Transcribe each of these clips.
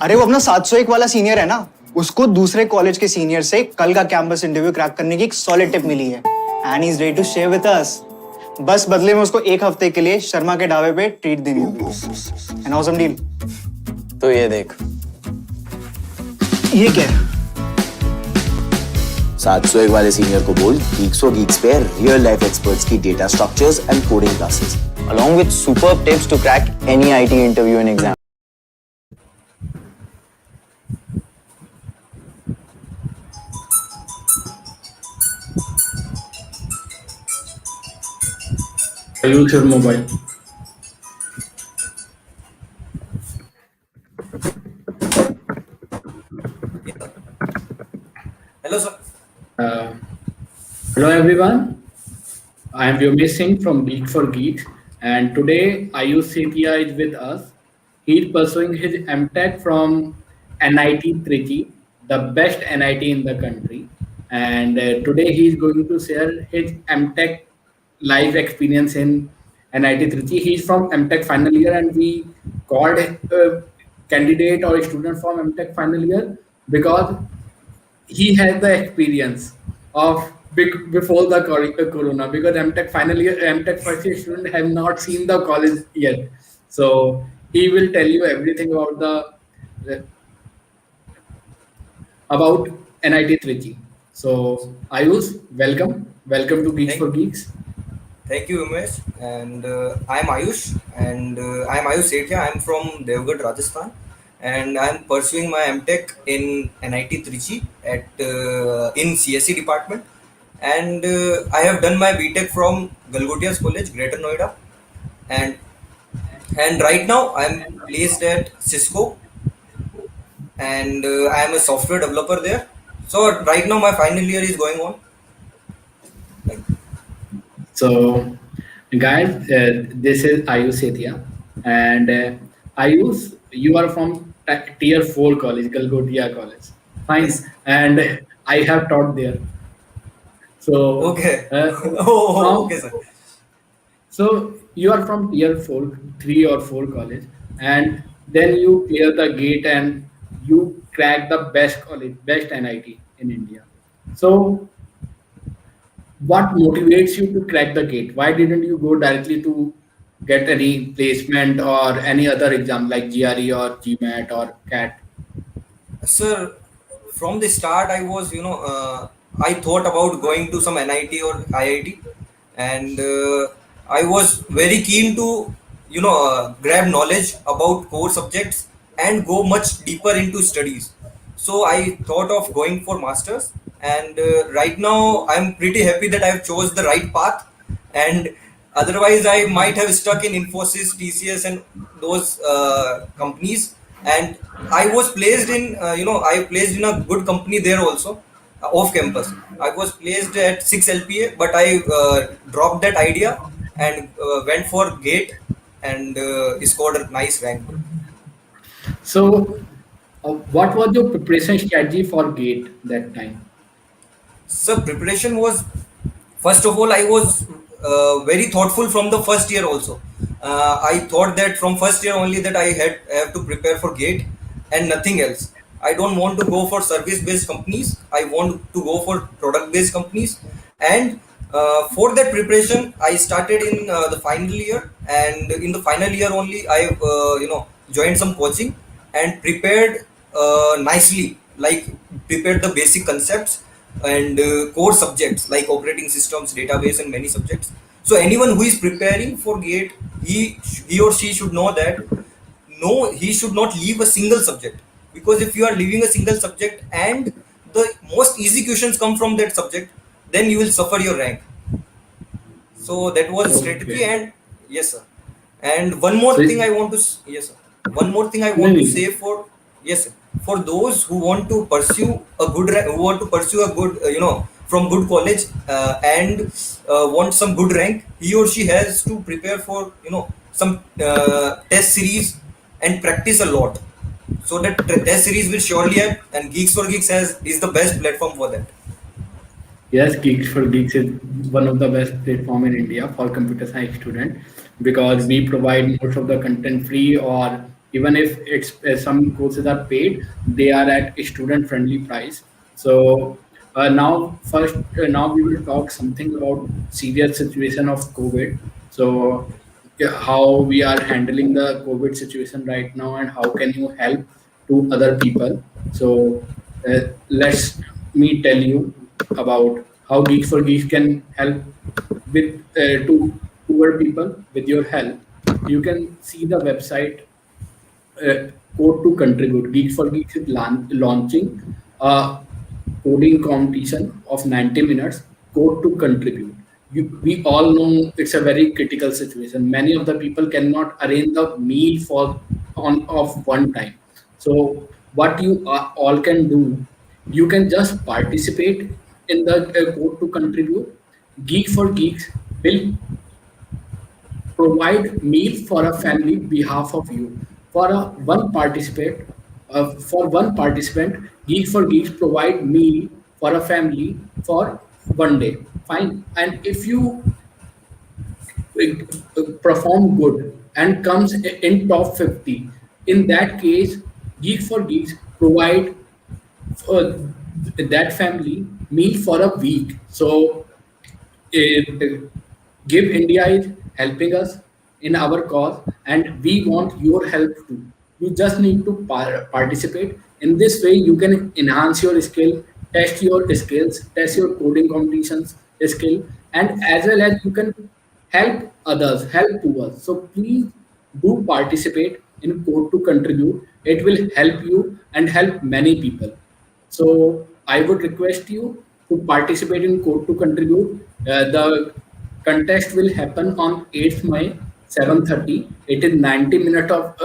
अरे वो अपना 701 वाला सीनियर है ना, उसको दूसरे कॉलेज के सीनियर से कल का कैंपस इंटरव्यू क्रैक करने की एक सॉलिड टिप मिली है and he is ready to share with us. बस बदले में उसको एक हफ्ते के लिए शर्मा के ढाबे पे ट्रीट देनी होगी। An awesome deal. तो ये देख, ये क्या है? 701 वाले सीनियर को बोल Geeks for Geeks पे रियल लाइफ एक्सपर्ट्स की data structures and coding classes along with superb tips to crack any IT interview and exam. Use your mobile. Hello, sir. Hello everyone. I am Vyomesh Singh from Geek for Geeks, and today Ayush Sethia is with us. He is pursuing his MTech from NIT Trichy, the best NIT in the country. And today he is going to share his MTech life experience in NIT Trichy. He is from MTech final year, and we called a candidate or a student from MTech final year because he has the experience of before the corona, because MTech final year, MTech first year student have not seen the college yet. So he will tell you everything about NIT Trichy. So Ayush, welcome to Geeks for Geeks. Thank you, Umesh. And I am Ayush, and I am Ayush Sethia. I am from Devgarh, Rajasthan, and I am pursuing my MTech in NIT Trichy in CSE department. And I have done my BTech from Galgotias College, Greater Noida, and right now I am placed at Cisco, and I am a software developer there. So right now my final year is going on. So, guys, this is Ayush Sethia, and Ayush, you are from Tier 4 college, Galgotia College. Fine, Yes. and I have taught there. So, Okay. Okay, sir. So you are from Tier 4, 3 or 4 college, and then you clear the gate and you crack the best college, best NIT in India. So what motivates you to crack the gate? Why didn't you go directly to get any placement or any other exam like GRE or GMAT or CAT? Sir, from the start, I was, I thought about going to some NIT or IIT, and I was very keen to, grab knowledge about core subjects and go much deeper into studies. So I thought of going for masters, and right now I'm pretty happy that I've chose the right path. And otherwise, I might have stuck in Infosys, TCS, and those companies. And I was placed in, I placed in a good company there also, off campus. I was placed at 6 LPA, but I dropped that idea and went for GATE and scored a nice rank. So what was your preparation strategy for GATE that time? So preparation was, first of all, I was very thoughtful from the first year also. I thought that from first year only that I have to prepare for GATE and nothing else. I don't want to go for service based companies. I want to go for product based companies. And for that preparation, I started in the final year, and in the final year only I joined some coaching and prepared nicely, like prepared the basic concepts and core subjects like operating systems, database, and many subjects. So anyone who is preparing for GATE, he or she should know that no, he should not leave a single subject, because if you are leaving a single subject and the most easy questions come from that subject, then you will suffer your rank. So that was strategy. Okay. And yes, sir. And one more So thing I want to yes, sir. One more thing I want to say for yes, sir. For those who want to pursue a good who want to pursue a good from good college and want some good rank, he or she has to prepare for some test series and practice a lot. So that test series will surely have, and Geeks for Geeks is the best platform for that. yes, Geeks for Geeks is one of the best platform in India for computer science student, because we provide most of the content free or Even if it's some courses are paid, they are at a student friendly price. So now we will talk something about serious situation of COVID. So yeah, how we are handling the COVID situation right now, and how can you help to other people. So let's me tell you about how Geeks for Geeks can help with to poor people with your help. You can see the website code to contribute. Geeks for Geeks is launching a coding competition of 90 minutes. Code to contribute. We all know it's a very critical situation. Many of the people cannot arrange the meal for on of one time. So what you all can do, you can just participate in the code to contribute. Geek for Geeks will provide meal for a family behalf of you. For one participant, Geek for Geeks provide meal for a family for one day. Fine. And if you perform good and comes in top 50, in that case, Geek for Geeks provide for that family meal for a week. So uh, Give India is helping us in our cause, and we want your help too. You just need to participate. In this way, you can enhance your skill, test your skills, test your coding competitions skill, and as well as you can help others, help others. So please do participate in Code to Contribute. It will help you and help many people. So I would request you to participate in Code to Contribute. The contest will happen on 8th May, 7:30. It is 90 minutes of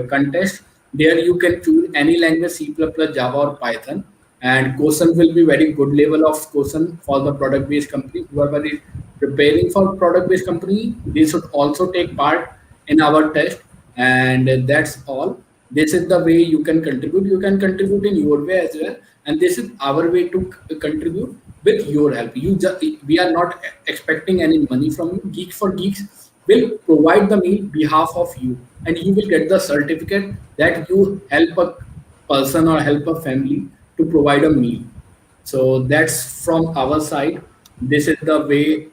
contest. There you can choose any language, C++, Java or Python. And question will be very good level of question for the product-based company. Whoever is preparing for product-based company, they should also take part in our test. And that's all. This is the way you can contribute. You can contribute in your way as well, and this is our way to contribute with your help. We are not expecting any money from you. Geek for Geeks will provide the meal behalf of you, and you will get the certificate that you help a person or help a family to provide a meal. So that's from our side. This is the way.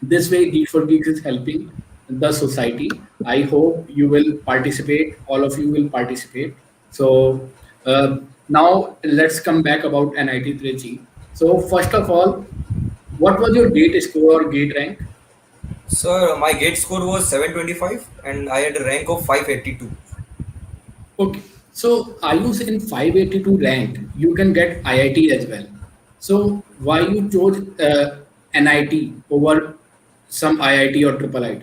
This way, Geek for Geeks is helping the society. I hope you will participate. All of you will participate. So now let's come back about NIT Trichy. So first of all, what was your gate score or gate rank? So my gate score was 725 and I had a rank of 582. Okay. So are you in 582 rank? You can get IIT as well. So why you chose NIT over some IIT or triple IT?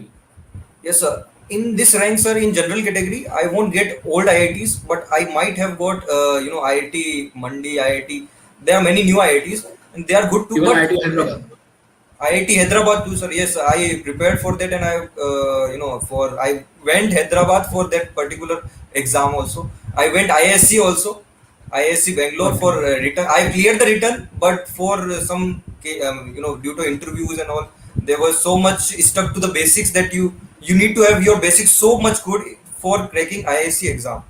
Yes, sir. In this rank, sir, in general category, I won't get old IITs, but I might have got, IIT Mandi, IIT. There are many new IITs, and they are good too. Even But IIT Hyderabad. IIT Hyderabad too, sir. Yes, I prepared for that, and I went Hyderabad for that particular exam also. I went ISC also, ISC Bangalore Okay. for return. I cleared the return, but for some, due to interviews and all, there was so much stuck to the basics that you need to have your basics so much good for cracking ISC exam.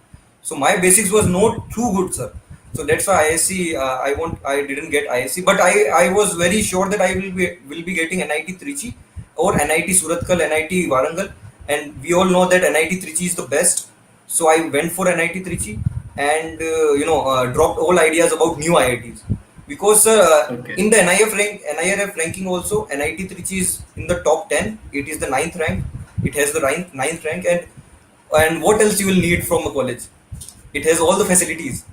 So my basics was not too good, sir. So that's why ISC, I didn't get ISC, but I was very sure that I will be getting NIT Trichy or NIT Surathkal, NIT Warangal, and we all know that NIT Trichy is the best. So I went for NIT Trichy and dropped all ideas about new IITs because Okay. in the NIRF ranking also NIT Trichy is in the top 10. It is the ninth rank. It has the ninth rank, and what else you will need from a college? It has all the facilities.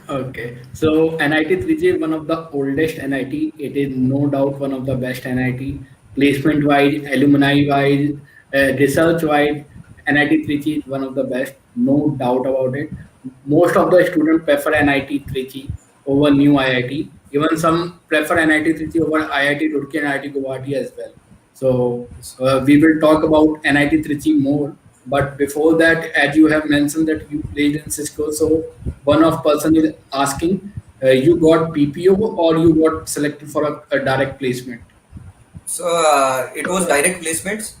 Okay, so NIT Trichy is one of the oldest NIT. It is no doubt one of the best NIT. Placement wise, alumni wise, research wise, NIT Trichy is one of the best. No doubt about it. Most of the students prefer NIT Trichy over new IIT. Even some prefer NIT Trichy over IIT Roorkee and IIT Guwahati as well. So we will talk about NIT Trichy more. But before that, as you have mentioned that you played in Cisco, so one of person is asking, you got PPO or you got selected for a direct placement? So it was direct placements.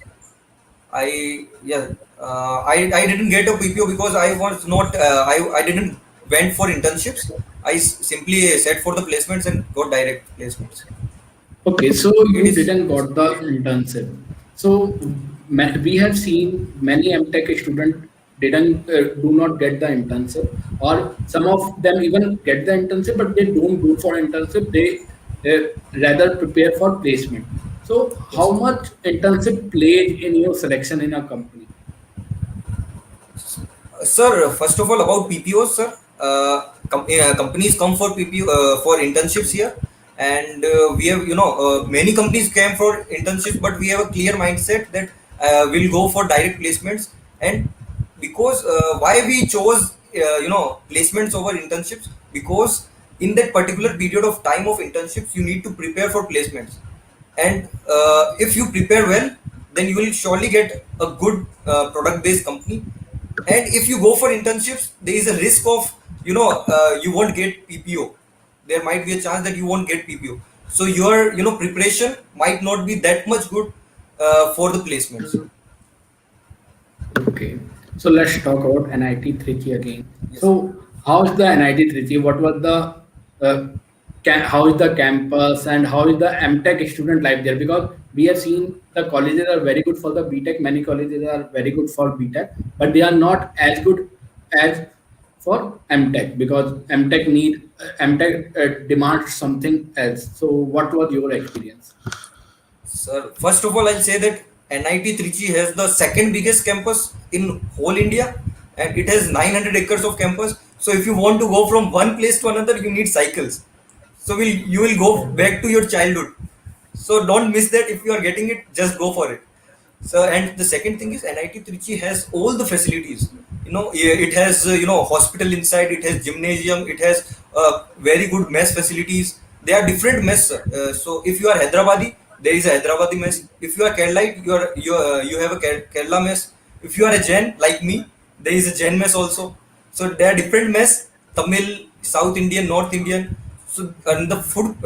I yeah I didn't get a PPO because I was not I didn't went for internships. I simply set for the placements and got direct placements. Okay, so It you is didn't got the internship. So we have seen many MTech students didn't do not get the internship, or some of them even get the internship, but they don't go for internship. They rather prepare for placement. So how yes. much internship played in your selection in a company? Sir, first of all, about PPOs, sir. Companies come for PPO for internships here, and we have many companies came for internships, but we have a clear mindset that we'll go for direct placements. And because why we chose placements over internships, because in that particular period of time of internships you need to prepare for placements, and if you prepare well, then you will surely get a good product based company. And if you go for internships, there is a risk of you won't get PPO. There might be a chance that you won't get PPO, so your preparation might not be that much good for the placements. Okay, so let's talk about NIT Trichy again. Yes. So, how is the NIT Trichy? What was the how is the campus and how is the MTech student life there? Because we have seen the colleges are very good for the BTech. Many colleges are very good for BTech, but they are not as good as for MTech because MTech demands something else. So, what was your experience? Sir, first of all, I'll say that NIT Trichy has the second biggest campus in whole India, and it has 900 acres of campus. So if you want to go from one place to another, you need cycles. So you will go back to your childhood. So don't miss that. If you are getting it, just go for it. So, and the second thing is NIT Trichy has all the facilities. It has hospital inside. It has gymnasium. It has very good mess facilities. There are different mess. Sir. So if you are Hyderabadi, there is a Hyderabadi mess. If you are Keralite, you have a Kerala mess. If you are a Jain like me, there is a Jain mess also. So there are different mess. Tamil, South Indian, North Indian. So and the food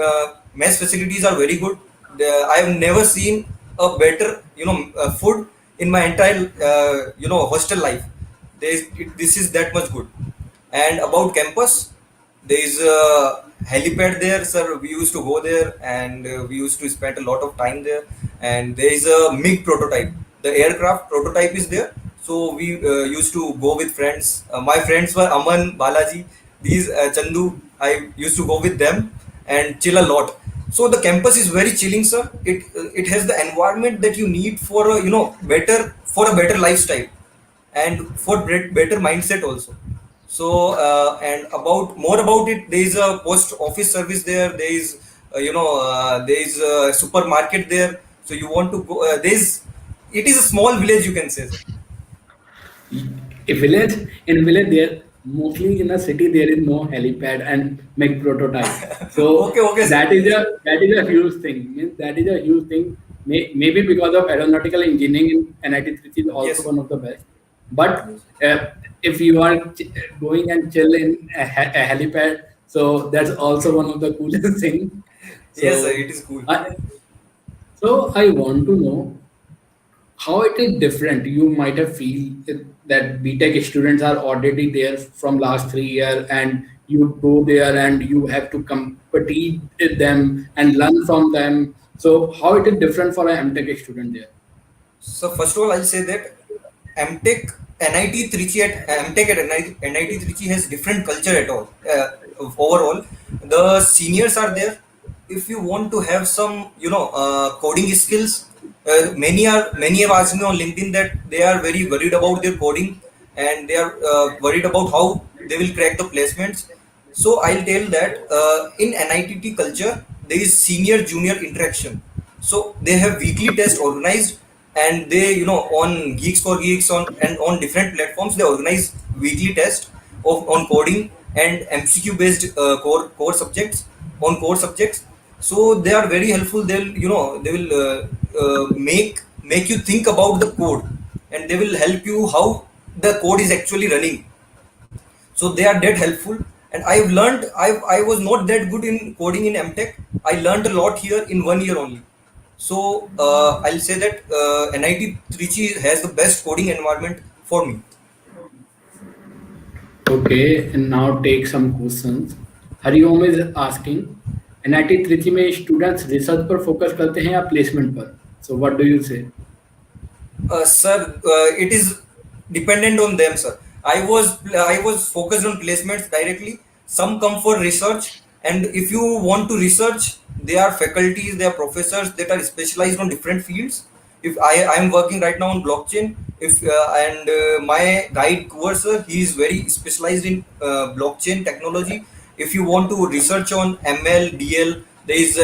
mess facilities are very good. I have never seen a better food in my entire hostel life. This is that much good. And about campus, there is a helipad there, sir. We used to go there, and we used to spend a lot of time there. And there is a MiG prototype. The aircraft prototype is there. So we used to go with friends. My friends were Aman, Balaji, these Chandu. I used to go with them and chill a lot. So the campus is very chilling, sir. It has the environment that you need for a better lifestyle, and for better mindset also. So and about more about it, there is a post office service there. There is a supermarket there. So you want to go? It is a small village, you can say, sir. A village in village there mostly in a city there is no helipad and make prototype. So Okay, sir. that is a huge thing. Means that is a huge thing. Maybe because of aeronautical engineering in NIT which is also Yes. one of the best. But if you are going and chill in a helipad, so that's also one of the coolest thing. Yes, sir. So It is cool. I want to know how it is different. You might have feel that BTech students are already there from last 3 years, and you go there and you have to compete with them and learn from them. So how it is different for an MTech student there? So first of all, I'll say that MTech NIT Trichy at MTech at NIT Trichy has different culture at all. Overall, the seniors are there. If you want to have some, coding skills, many have asked me on LinkedIn that they are very worried about their coding, and they are worried about how they will crack the placements. So I'll tell that in NITT culture there is senior junior interaction. So they have weekly tests organized, and they on Geeks for Geeks on different platforms they organize weekly tests on coding and MCQ based core subjects on core subjects. So they are very helpful. They will make you think about the code, and they will help you how the code is actually running. So they are that helpful. And I've learned, I was not that good in coding in MTech. I learned a lot here in 1 year only. So I'll say that NIT Trichy has the best coding environment for me. Okay, and now take some questions. Hariom is asking, NIT Trichy में students research पर focus करते हैं या placement पर? So what do you say? Sir, it is dependent on them, sir. I was focused on placements directly. Some come for research, and if you want to research, there are faculties, there are professors that are specialized on different fields. If I am working right now on blockchain, if and my guide Kuvar sir, he is very specialized in blockchain technology. If you want to research on ML, DL, there is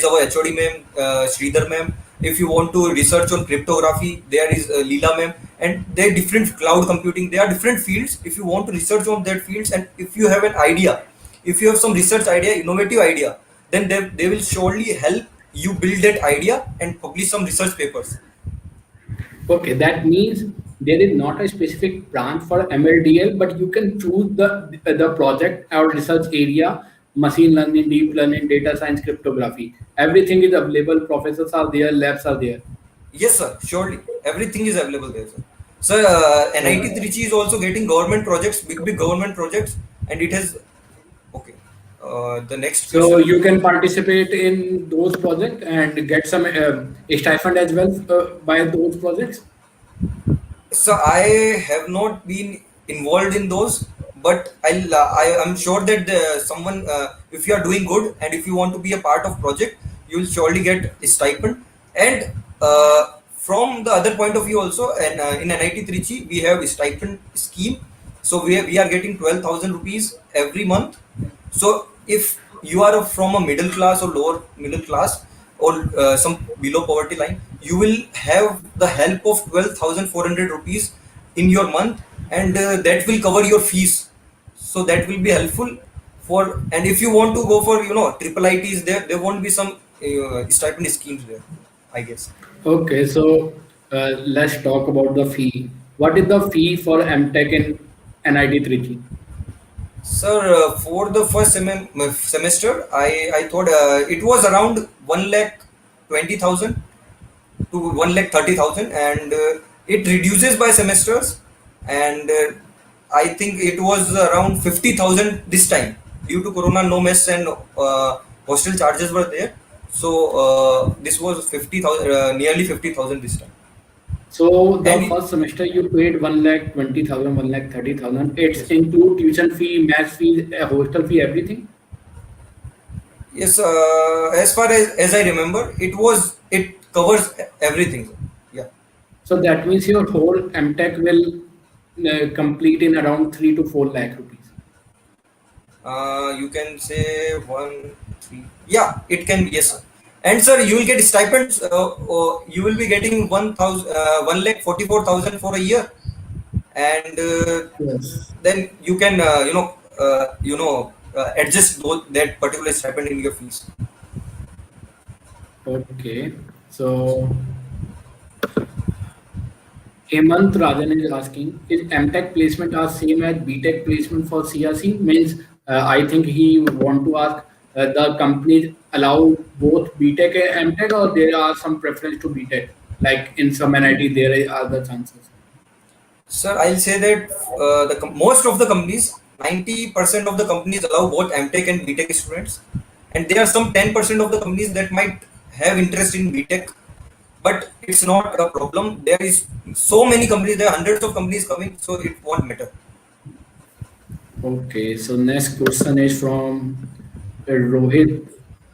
our HOD ma'am, Sridhar ma'am. If you want to research on cryptography, there is Leela ma'am, and there are different cloud computing. There are different fields. If you want to research on that fields, and if you have an idea, if you have some research idea, innovative idea, then they will surely help you build that idea and publish some research papers. Okay, that means there is not a specific branch for MLDL, but you can choose the project or research area, machine learning, deep learning, data science, cryptography. Everything is available. Professors are there, labs are there. Yes, sir. Surely, everything is available there, sir. Sir, NIT Trichy is also getting government projects, big government projects, and it has. Okay. The next So question. you can participate in those projects and get some stipend as well by those projects. So I have not been involved in those, but I'm sure that someone, if you are doing good and if you want to be a part of project, you will surely get a stipend. And from the other point of view also, and in NIT Trichy we have a stipend scheme. So we are getting 12,000 rupees every month. So if you are from a middle class or lower middle class, or some below poverty line, you will have the help of 12,400 rupees in your month, and that will cover your fees. So that will be helpful for. And if you want to go for triple ITs, there won't be some stipend schemes there, I guess. Okay, so let's talk about the fee. What is the fee for MTech in NIT Trichy? Sir, for the first semester, I thought it was around 1,20,000 to 1,30,000, and it reduces by semesters, and I think it was around 50,000 this time. Due to Corona, no mess and hostel charges were there, so this was 50,000, nearly 50,000 this time. So the And first semester you paid 1,20,000, 1,30,000. It's include tuition fee, math fee, hostel fee, everything. yes, as far as I remember, it covers everything. Yeah. So that means your whole MTech will complete in around 3 to 4 lakh rupees. You can say 1 3. Yeah, it can be, yes, sir. And sir, you will get stipends. Or you will be getting 1,44,000 for a year, and Yes. then you can adjust that particular stipend in your fees. Okay. So Hemant Rajan is asking, is MTech placement are same as BTech placement for CRC? Means I think he want to ask the companies allow both BTech and MTech, or there are some preference to BTech? Like in some NIT, there are the chances. Sir, I'll say that most of the companies, 90% of the companies allow both MTech and BTech students, and there are some 10% of the companies that might have interest in BTech, but it's not a problem. There is so many companies, there are hundreds of companies coming, so it won't matter. Okay, so next question is from Rohit.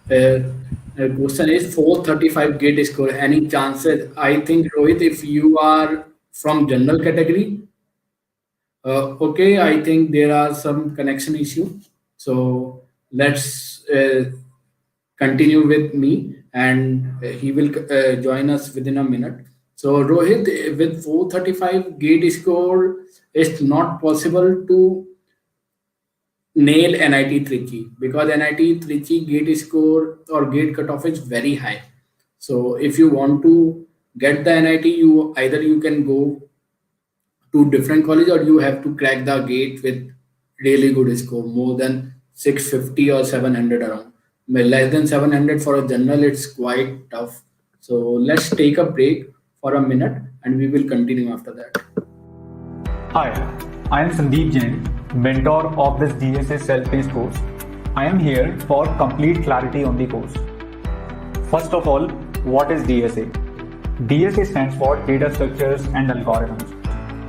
Question is 435 gate score. Any chances? I think Rohit, if you are from general category, okay, I think there are some connection issue. So let's continue with me, and he will join us within a minute. So Rohit, with 435 gate score, it's not possible to nail NIT Trichy because NIT Trichy gate score or gate cutoff is very high. So if you want to get the NIT, you can go to different college or you have to crack the gate with really good score, more than 650 or 700 around. But less than 700 for a general, it's quite tough. So let's take a break for a minute and we will continue after that. Hi, I am Sandeep Jain, mentor of this DSA self-paced course. I am here for complete clarity on the course. First of all, what is DSA? DSA stands for Data Structures and Algorithms.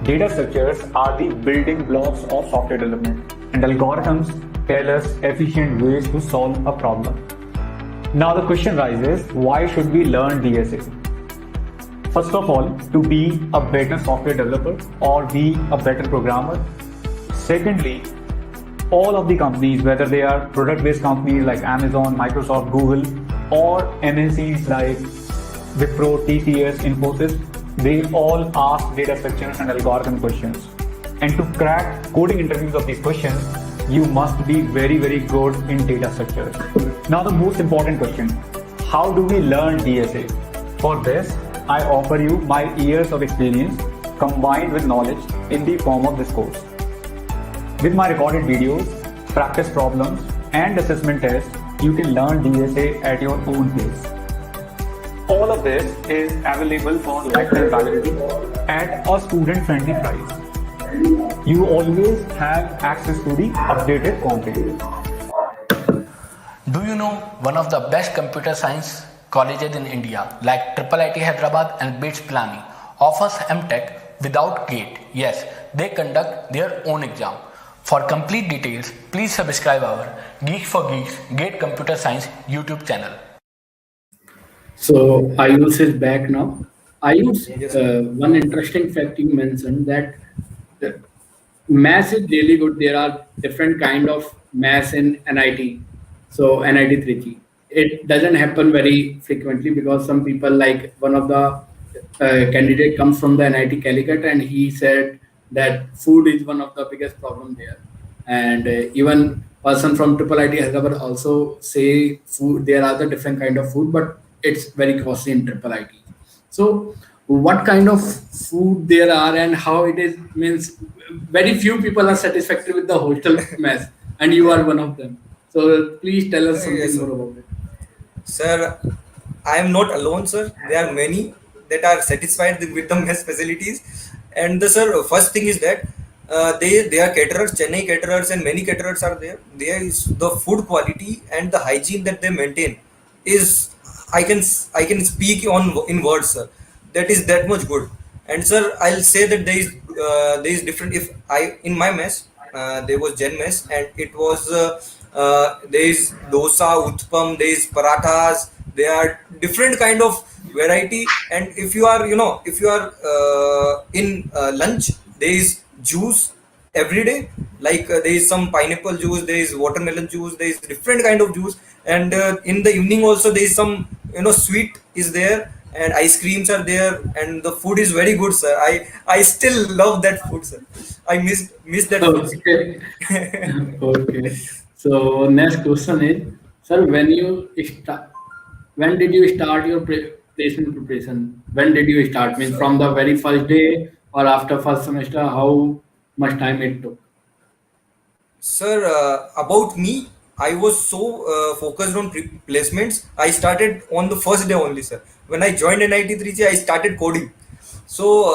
Data structures are the building blocks of software development, and algorithms tell us efficient ways to solve a problem. Now the question rises, why should we learn DSA? First of all, to be a better software developer or be a better programmer. Secondly, all of the companies, whether they are product-based companies like Amazon, Microsoft, Google, or MNCs like Wipro, TCS, Infosys, they all ask data structures and algorithm questions. And to crack coding interviews of these questions, you must be very, very good in data structures. Now the most important question, how do we learn DSA? For this, I offer you my years of experience combined with knowledge in the form of this course. With my recorded videos, practice problems, and assessment tests, you can learn DSA at your own pace. All of this is available for lifetime validity at a student-friendly price. You always have access to the updated content. Do you know one of the best computer science colleges in India like IIIT Hyderabad and BITS Pilani offers MTech without GATE? Yes, they conduct their own exam. For complete details, please subscribe our Geeks for Geeks GATE Computer Science YouTube channel. So Ayush is back now. Ayush, one interesting fact you mentioned that the maths is really good. There are different kind of maths in NIT. So NIT Trichy. It doesn't happen very frequently because some people, like one of the candidate comes from the NIT Calicut and he said that food is one of the biggest problem there. And even person from IIIT Hyderabad also say food, there are the different kind of food, but it's very costly in IIIT. So what kind of food there are and how it is, means very few people are satisfactory with the hostel mess and you are one of them. So please tell us something Yes, sir. more about it. Sir, I am not alone, sir. There are many that are satisfied with the mess facilities. And the sir, first thing is that they are caterers, Chennai caterers, and many caterers are there. There is the food quality and the hygiene that they maintain is I can speak on in words, sir. That is that much good. And sir, I'll say that there is different. If I in my mess, there was Jain mess, and it was there is dosa, utpam, there is parathas. There are different kind of variety. And if you are, if you are in lunch, there is juice every day. Like there is some pineapple juice, there is watermelon juice, there is different kind of juice. And in the evening also there is some sweet is there, and ice creams are there, and the food is very good, sir. I still love that food, sir. I miss that food. Okay. Okay. So next question is, sir, when did you start your placement preparation? When did you start? Means from the very first day or after first semester? How much time it took? Sir, about me, I was so focused on placements. I started on the first day only, sir. When I joined NIT 3G, I started coding. So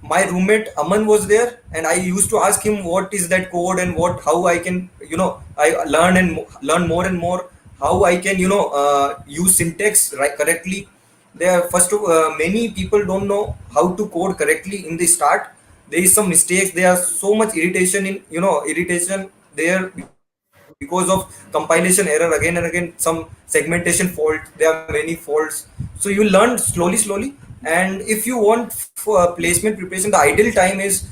my roommate Aman was there, and I used to ask him what is that code and how I can I learn more and more how I can use syntax right correctly. There first of many people don't know how to code correctly in the start. There is some mistakes. There are so much irritation in irritation there because of compilation error again and again, some segmentation fault. There are many faults, so you learn slowly. And if you want for placement preparation, the ideal time is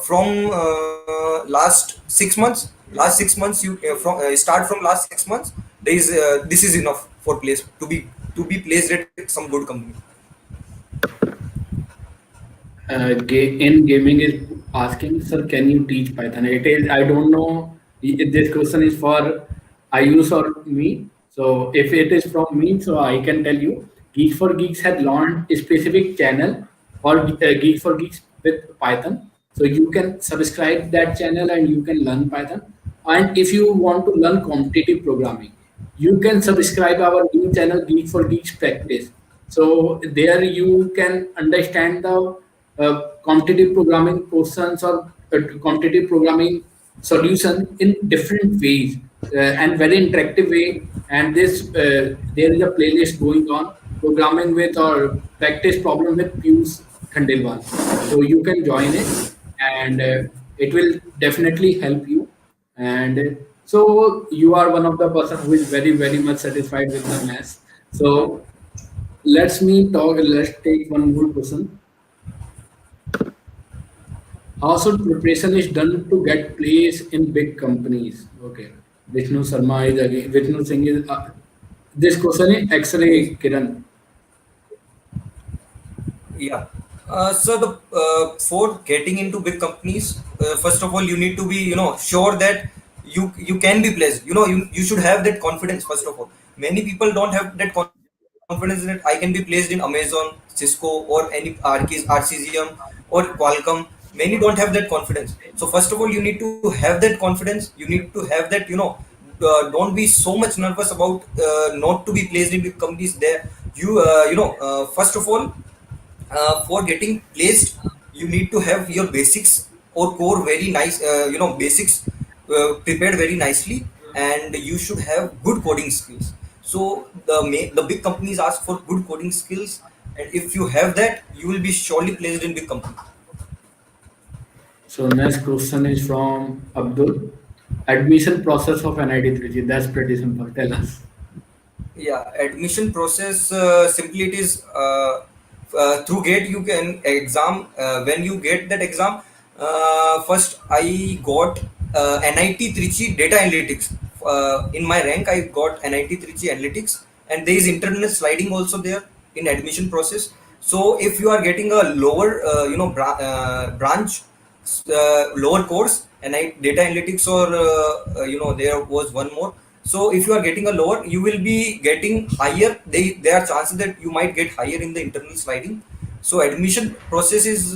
from last 6 months, you from start from last 6 months. There is this is enough for place to be placed at some good company. In gaming is asking, sir, can you teach Python? It is, I don't know if this question is for Ayush or me. So if it is from me, so I can tell you, Geeks for Geeks had launched a specific channel called Geeks for Geeks with Python. So you can subscribe that channel and you can learn Python. And if you want to learn competitive programming, you can subscribe our new channel Geeks for Geeks Practice. So there you can understand the competitive programming questions or competitive programming solution in different ways and very interactive way. And this there is a playlist going on programming with or practice problem with Piyush Khandelwal. So you can join it, and it will definitely help you. And so you are one of the person who is very much satisfied with the maths. So let's take one more question. How should preparation is done to get place in big companies? Okay. Vishnu Sharma is again. Vishnu Singh is. This question is X-ray Kiran. Yeah. So the for getting into big companies, first of all, you need to be sure that you can be placed. You should have that confidence. First of all, many people don't have that confidence that I can be placed in Amazon, Cisco, or any RCGM or Qualcomm. Many don't have that confidence. So first of all, you need to have that confidence. You need to have that don't be so much nervous about not to be placed in big companies. There, first of all, for getting placed, you need to have your basics or core very nice, basics prepared very nicely, and you should have good coding skills. So the big companies ask for good coding skills, and if you have that, you will be surely placed in big company. So next question is from Abdul. Admission process of NIT 3G. That's pretty simple. Tell us. Yeah, admission process, simply it is through gate you can exam. When you get that exam, first I got NIT Trichy data analytics. In my rank I got NIT Trichy analytics, and there is internal sliding also there in admission process. So if you are getting a lower branch, lower course, and data analytics, or there was one more. So if you are getting a lower, you will be getting higher. There are chances that you might get higher in the internal sliding. So admission process is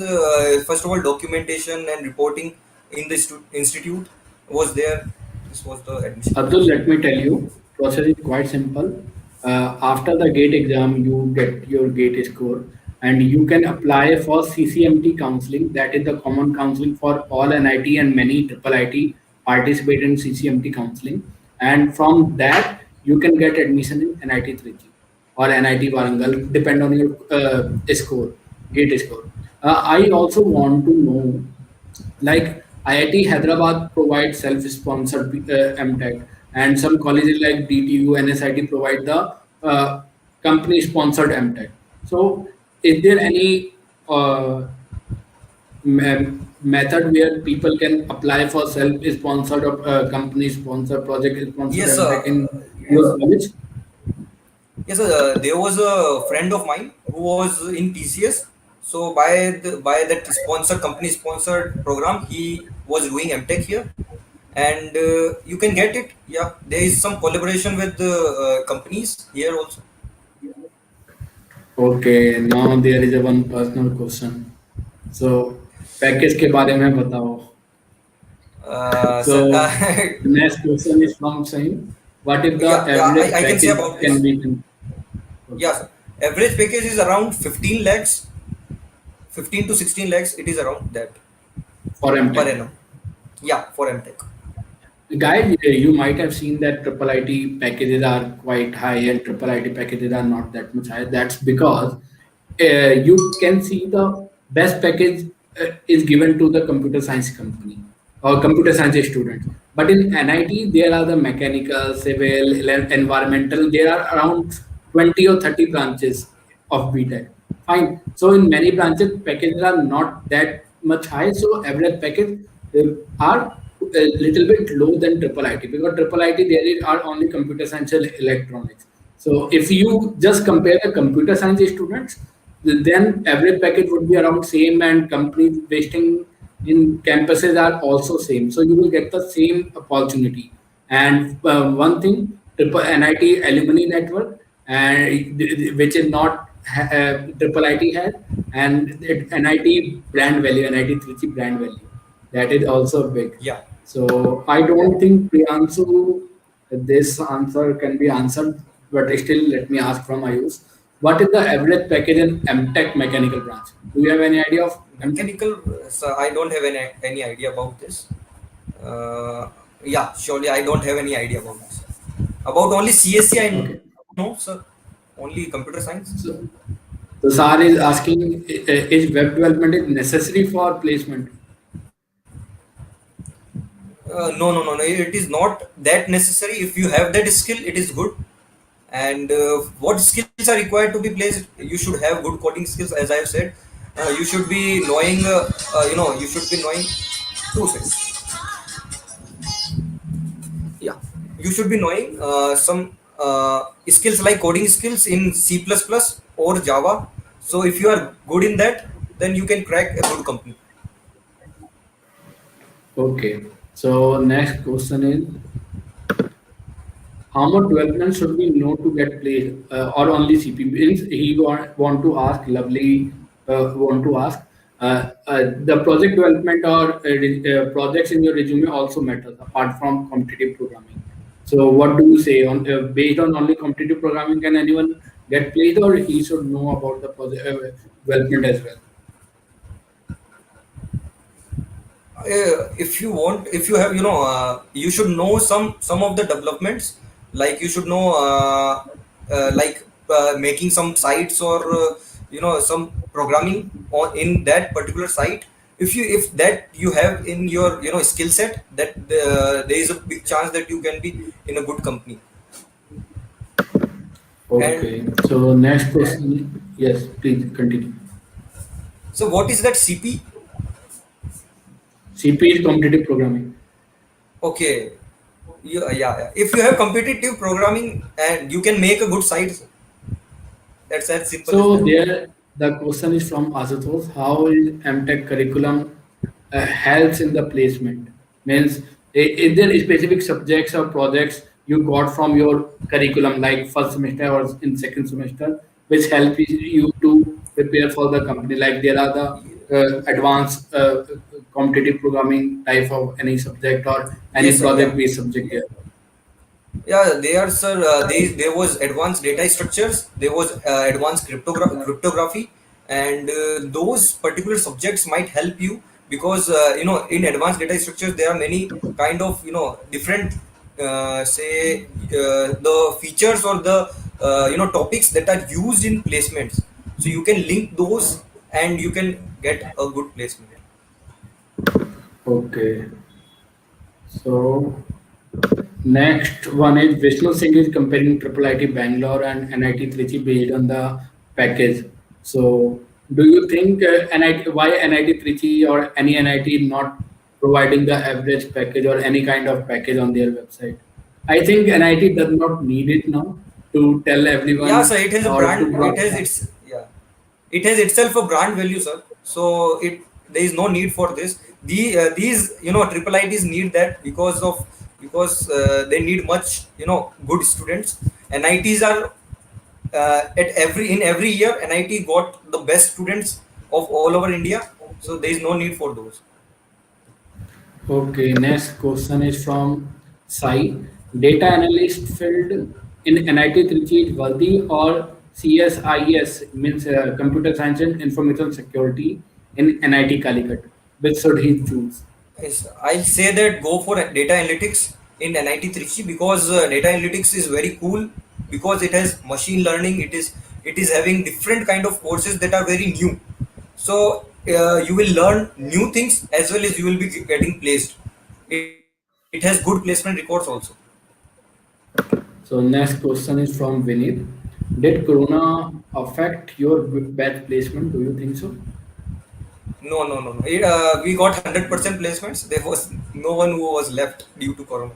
first of all documentation and reporting in the institute was there. This was the admission. Abdul, let me tell you, process is quite simple. After the GATE exam, you get your GATE score, and you can apply for CCMT counseling. That is the common counseling for all NIT, and many triple IT participate in CCMT counseling. And from that, you can get admission in NIT 3G or NIT Warangal, depend on your score, GATE score. I also want to know, like IIT Hyderabad provides self-sponsored MTech, and some colleges like DTU, NSIT provide the company-sponsored MTech. So, is there any method where people can apply for self-sponsored or company-sponsored, project-sponsored Yes, MTech in your college? yes, there was a friend of mine who was in TCS. So by that company sponsored program, he was doing MTech here, and you can get it. Yeah, there is some collaboration with the companies here also. Okay, now there is a one personal question. So, package के बारे में बताओ. So, next question is from Sahin. What if the average I can say package about can this. be? Yes, average package is around 15 lakhs, 15 to 16 lakhs. It is around that For per MTech. annum. Yeah, for MTech. Guys, you might have seen that triple IT packages are quite high and triple IT packages are not that much high. That's because you can see the best package is given to the computer science company or computer science students. But in NIT, there are the mechanical, civil, environmental. There are around 20 or 30 branches of BTech. Fine. So in many branches, packages are not that much high. So average package are a little bit low than triple IT, because triple IT are only computer science and electronics. So if you just compare the computer science students, then average package would be around same, and companies wasting in campuses are also same. So you will get the same opportunity. And one thing, triple NIT alumni network, and which is not triple IT has, and NIT brand value, NIT 3G brand value, that is also big. Yeah. So I don't think Priyanshu, this answer can be answered, but still let me ask from Ayush. what is the average package in MTech mechanical branch? Do you have any idea of MTech? Mechanical, so I don't have any idea about this. Yeah, surely I don't have any idea about this. About only CSC, I Okay. know, sir. Only computer science. So, so Sar is asking, is web development is necessary for placement? No. It is not that necessary. If you have that skill, it is good. And what skills are required to be placed? You should have good coding skills, as I have said. You should be knowing, you should be knowing. 2 seconds. Yeah, you should be knowing some skills like coding skills in C++ or Java. So if you are good in that, then you can crack a good company. Okay. So next question is, how much development should we know to get placed, or only CP? Means he want to ask, lovely, want to ask, the project development or projects in your resume also matters apart from competitive programming. So what do you say on based on only competitive programming, can anyone get placed, or he should know about the project development as well? If you want, if you have, you should know some of the developments. Like you should know, making some sites or some programming on in that particular site. If that you have in your skill set, that there is a big chance that you can be in a good company. Okay. And So next question, yes, please continue. so what is that CP? CP is competitive programming. Okay. Yeah. If you have competitive programming and you can make a good site, that's as simple as So that. there, the question is from Asutosh: how is MTech curriculum helps in the placement? Means, is there specific subjects or projects you got from your curriculum, like first semester or in second semester, which help you to prepare for the company? Like there are the advanced competitive programming type of any subject or any Yes, sir. Yeah. project-based subject there. Yeah, there, sir. There was advanced data structures. There was advanced cryptography, and those particular subjects might help you because in advanced data structures there are many kind of different the features or the topics that are used in placements. So you can link those and you can get a good placement. Okay. So next one is Vishnu Singh is comparing Triple IT Bangalore and NIT Trichy based on the package. So, do you think NIT, why NIT Trichy or any NIT not providing the average package or any kind of package on their website? I think NIT does not need it now to tell Yeah, everyone sir. It has a or brand. It has to. its yeah. It has itself a brand value, sir. So there is no need for this. These triple ITs need that because they need much good students. NITs are in every year NIT got the best students of all over India. So there is no need for those. Okay, next question is from Sai. Data analyst field in NIT Trichy is worthy or CSIS means Computer Science and Information Security in NIT Calicut. Which should he choose? Yes, I'll say that go for data analytics in NIT Trichy because data analytics is very cool because it has machine learning. It is having different kind of courses that are very new. So you will learn new things as well as you will be getting placed. It has good placement records also. So next question is from Vinit. Did Corona affect your batch placement? Do you think so? No. We got 100% placements. There was no one who was left due to Corona.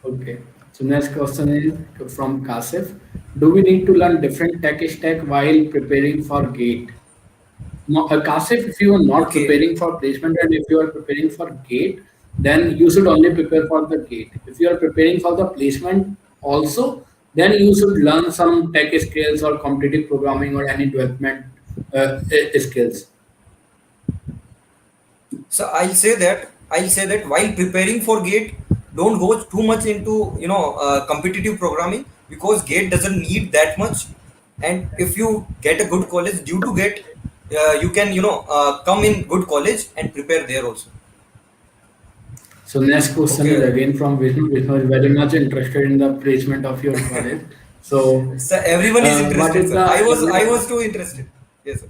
Okay. So next question is from Kasif. Do we need to learn different tech stack while preparing for GATE? No, Kasif, if you are not Okay. preparing for placement and if you are preparing for GATE, then you should only prepare for the GATE. If you are preparing for the placement also, then you should learn some tech skills or competitive programming or any development skills. So I'll say that while preparing for GATE, don't go too much into competitive programming. because GATE doesn't need that much. And if you get a good college due to GATE, you can come in good college and prepare there also. So next question is Okay. again from Vishnu. Vishnu is very much interested in the placement of your college. So, So everyone is what interested, is sir. I was the too interested. Yes, sir.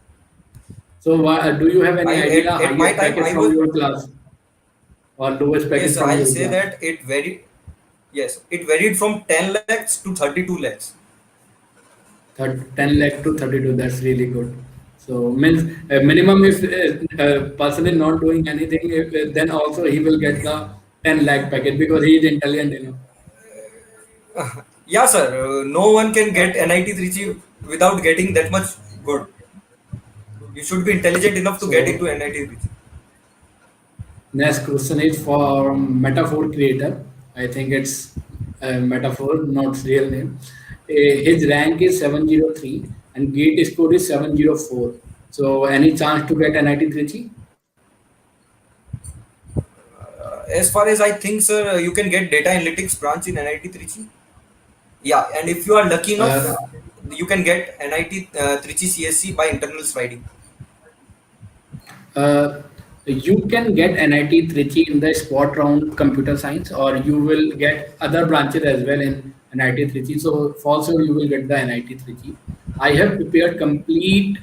so do you have any I idea at my highest time package I from was. your class or lowest Yes, package sir, from I'll your say class? that it varied. Yes, it varied from 10 lakhs to 32 lakhs. 10 lakh to 32. That's really good. So means minimum if person is not doing anything, then also he will get the 10 lakh package because he is intelligent enough. Yeah, sir. No one can get NIT Trichy without getting that much good. You should be intelligent enough to get into So NIT Trichy. next question is for metaphor creator. I think it's a metaphor, not real name. His rank is 703 and gate score is 704. So any chance to get NIT Trichy? As far as I think, sir, you can get data analytics branch in NIT Trichy. Yeah, and if you are lucky enough, Uh, you can get NIT Trichy CSC by internal sliding. Uh, you can get NIT Trichy in the spot round computer science, or you will get other branches as well in NIT Trichy. So for sure you will get the NIT Trichy. I have prepared complete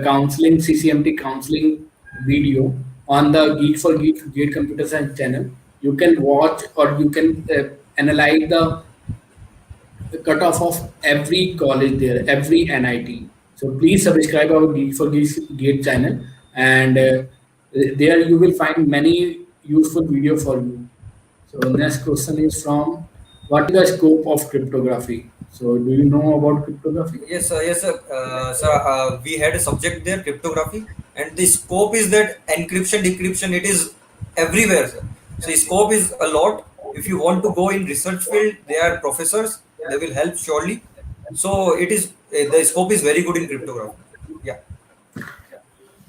counseling CCMT counseling video on the Geek for Geek Computer Science channel. You can watch or you can analyze the cutoff of every college there, every NIT. So please subscribe our Geek for Gate channel, and there you will find many useful video for you. So next question is from what is the scope of cryptography? So do you know about cryptography? Yes, sir. Sir, we had a subject there, cryptography, and the scope is that encryption, decryption, it is everywhere, sir. So scope is a lot. If you want to go in research field, they are professors. They will help surely. So it is the scope is very good in cryptography. Yeah.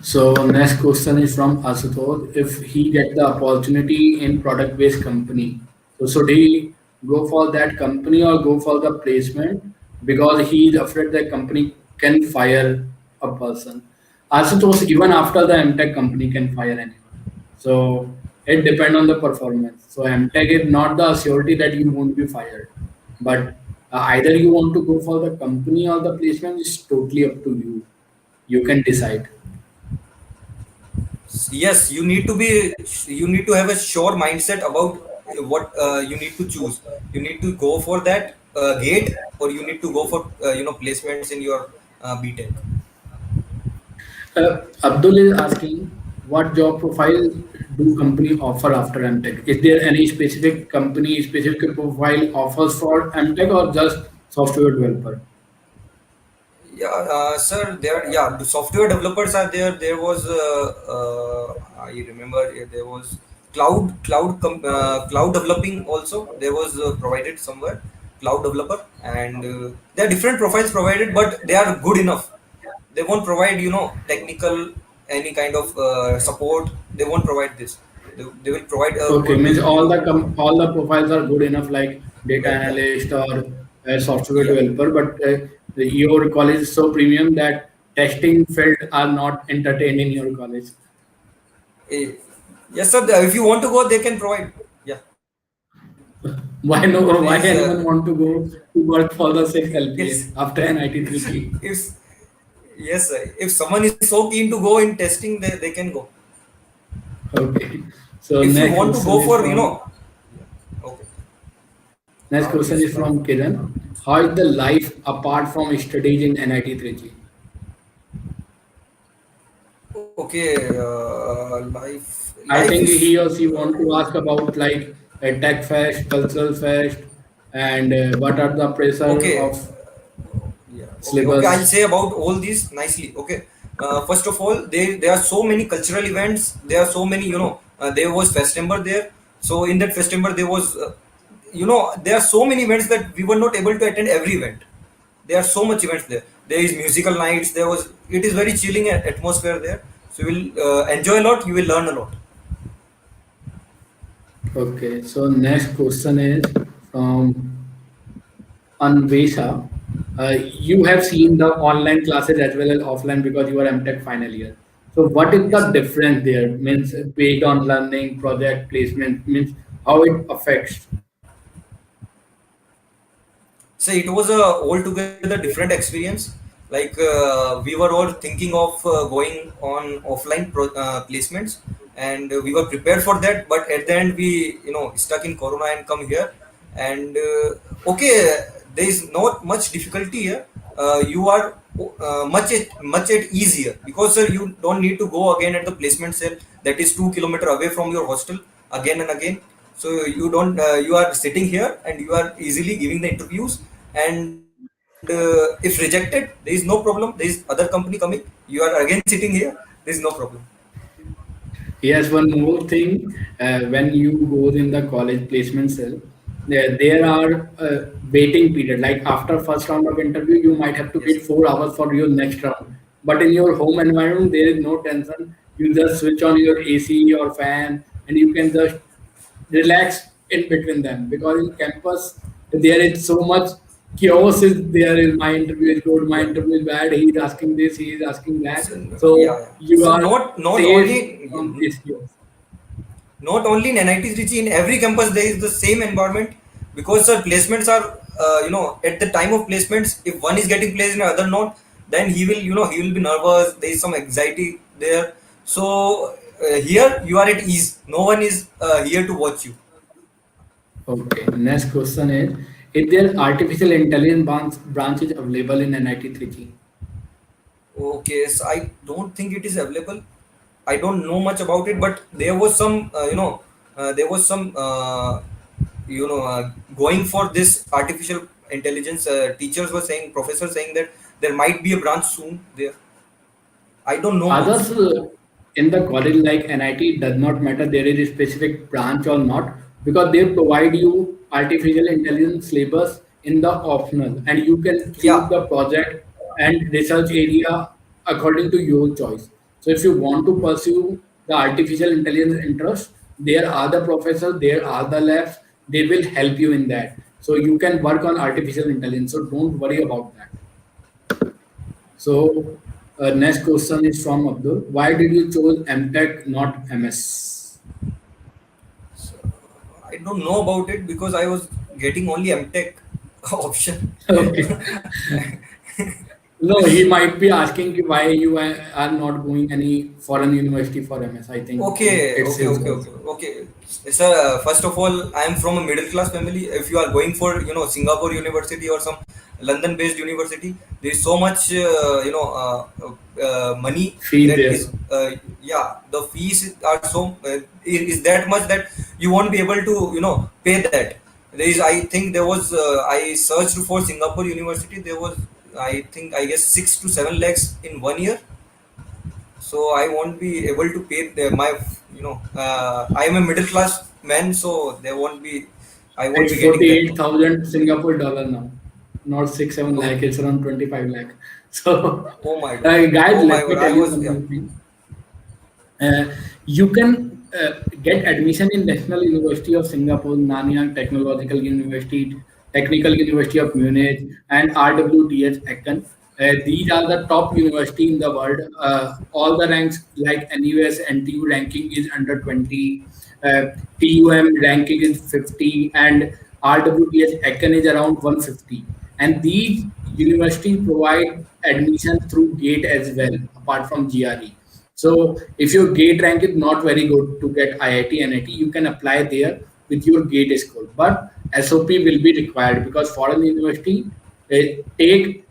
So next question is from Asutosh. If he get the opportunity in product-based company, so should he go for that company or go for the placement because he is afraid the company can fire a person. Asutosh, even after the MTech company can fire anyone. So it depends on the performance. So MTech is not the surety that you won't be fired, but either you want to go for the company or the placement is totally up to you. You can decide. Yes, you need to have a sure mindset about what you need to choose. You need to go for that gate, or you need to go for placements in your BTech. Abdul is asking, what job profile do company offer after MTech? Is there any specific company, specific profile offers for MTech or just software developer? Yeah, sir. The software developers are there. There was I remember there was cloud developing also. There was provided somewhere cloud developer, and there are different profiles provided, but they are good enough. They won't provide technical any kind of support. They won't provide this. They will provide a Okay, good means all the yeah, profiles are good enough, like data yeah, yeah, analyst or software yeah. developer, but your college is so premium that testing field are not entertained in your college. Eh, yes, sir. If you want to go, they can provide. Yeah, Why no? there Why is anyone want to go to work for the 6 LPA yes. after NIT 3G? if Yes, sir. If someone is so keen to go in testing, they can go. Okay. So If you next want to question go is for, from okay. next question Yes, is from Kiran. How is the life apart from studies in NIT 3G? okay. I Life think is he or she want to ask about like a tech fest, cultural fest, and what are the pressure okay. of Yeah. Okay. I'll syllabus. say about all these nicely. Okay. First of all, there are so many cultural events. There are so many. There was Festember there. So in that Festember, there was. There are so many events that we were not able to attend every event. There are so much events there. There is musical nights. There was. It is very chilling atmosphere there. So you will enjoy a lot. You will learn a lot. Okay. So next question is from Anvesha, you have seen the online classes as well as offline because you are MTech final year. So what is the Yes. difference there? Means based on learning, project placement, means how it affects. So it was a altogether different experience. Like we were all thinking of going on offline placements, and we were prepared for that. But at the end, we stuck in Corona and come here. And okay, there is not much difficulty here. You are much easier because you don't need to go again at the placement cell that is 2 kilometer away from your hostel again and again. So you don't you are sitting here and you are easily giving the interviews, and if rejected there is no problem, there is other company coming, you are again sitting here, there is no problem. Yes, one more thing. When you go in the college placement cell, there are waiting period. Like after first round of interview, you might have to Yes. wait 4 hours for your next round. But in your home environment, there is no tension. You just switch on your AC or fan, and you can just relax in between them. Because in campus, there is so much chaos. Is there is my interview is good, my Yeah. interview is bad. He is asking this, he is asking that. So, So yeah, yeah. you So are not safe only from this chaos. not only in NIT Trichy, in every campus there is the same environment, because sir, placements are at the time of placements, if one is getting placed and other not, then he will be nervous. There is some anxiety there. So here you are at ease. No one is here to watch you. Okay, next question is there artificial intelligence branches available in NIT Trichy? Okay, so I don't think it is available. I don't know much about it, but there was some, there was some, going for this artificial intelligence. Teachers were saying, professors saying that there might be a branch soon there. I don't know much. Others in the college like NIT does not matter there is a specific branch or not because they provide you artificial intelligence syllabus in the optional and you can choose Yeah, the project and research area according to your choice. So if you want to pursue the artificial intelligence interest, there are the professors, there are the labs, they will help you in that. So you can work on artificial intelligence. So don't worry about that. So, next question is from Abdul. Why did you choose MTech, not MS? I don't know about it because I was getting only MTech option. Okay. No, he might be asking you why you are not going any foreign university for MS. I think Okay, it's okay, his okay, choice. okay, okay. Sir, first of all, I am from a middle class family. If you are going for Singapore University or some London based university, there is so much money Fee that there. is yeah, the fees are so is that much that you won't be able to pay that. There is, I think there was I searched for Singapore University. There was, I guess 6 to 7 lakhs in 1 year, so I won't be able to pay my I am a middle class man, so there won't be, I won't be It's getting that much. 48,000 Singapore dollar now, not 6 7 lakh. Okay. It's around 25 lakh. So, Oh my god. guys, Oh my let me god, I tell you was, one yeah. more thing. You can get admission in National University of Singapore, Nanyang Technological University, Technical University of Munich, and RWTH Aachen. These are the top university in the world. All the ranks like NUS, NTU ranking is under 20, TUM ranking is 50, and RWTH Aachen is around 150. And these universities provide admission through GATE as well, apart from GRE. So if your GATE rank is not very good to get IIT, NIT, you can apply there with your GATE score. But SOP will be required because foreign university take